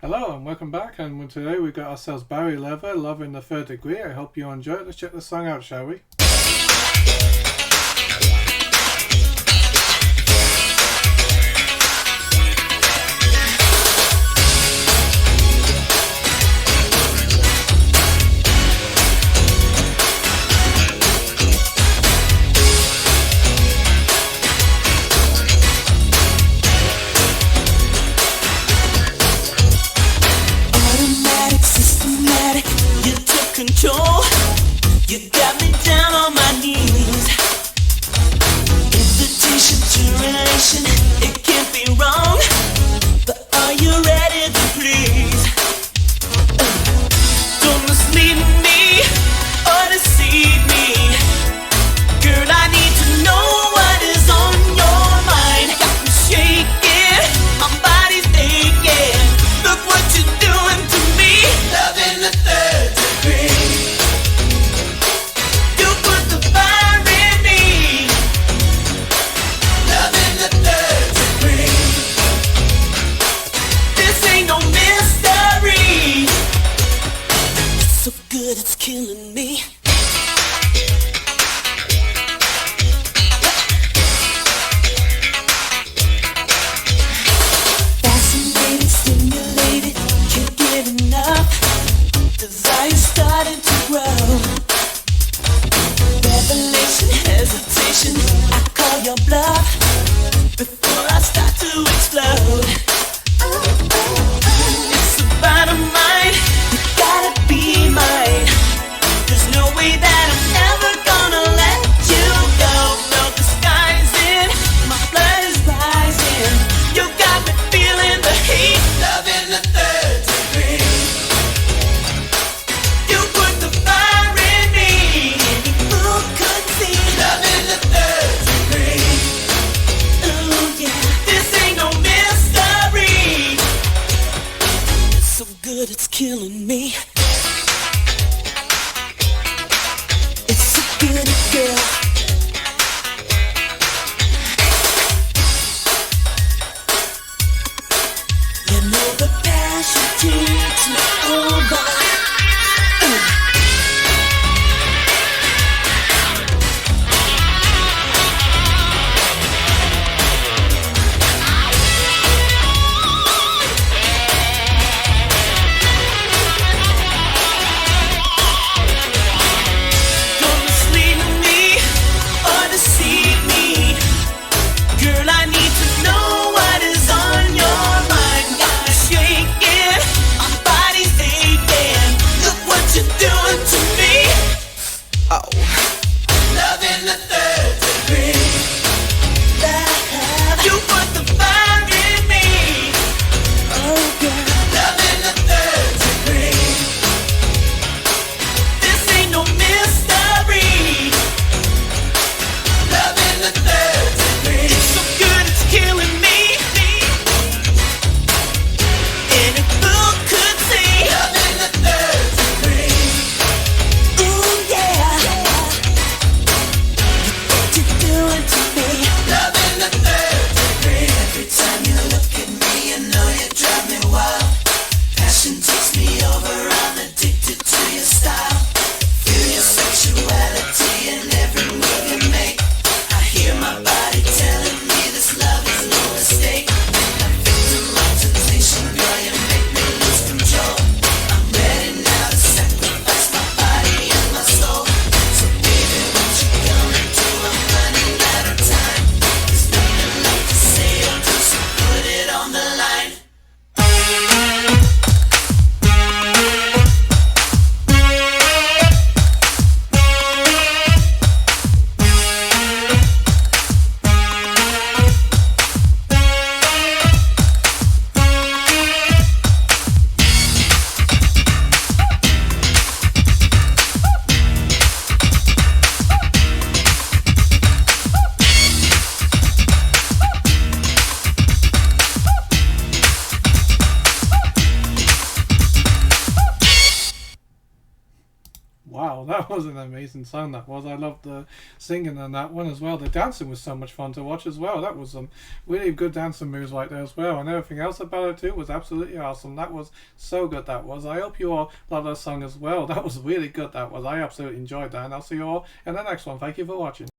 Hello and welcome back, and today we've got ourselves Barry Lather, Love in the Third Degree. I hope you enjoy it. Let's check the song out, shall we? Control, you got me down on my knees. Invitation to relation, it can't be wrong. But are you ready to please? Don't mislead me or deceive me. Girl, I need to know what is on your mind. Got me shaking, my body's aching. Look what you're doing to me. Love in the third degree. It's killing me. Fascinated, stimulated, can't get enough. Desire starting to grow. Revelation, hesitation, I call your bluff before I start to explode. It's about a mind, you gotta be mine. There's no way that I'm ever gonna let you go. No disguising, my blood is rising. You got me feeling the heat. Love in the third degree. You put the fire in me. Who could see? Love in the third degree. Oh yeah, this ain't no mystery. It's so good it's killing me. Girl, you know the passion takes me over. wow, that was an amazing song. That was. I loved the singing on that one as well. The dancing was so much fun to watch as well. That was some really good dancing moves right there as well, and everything else about it too was absolutely awesome. That was so good. That was. I hope you all love that song as well. That was really good. That was. I absolutely enjoyed that, and I'll see you all in the next one. Thank you for watching.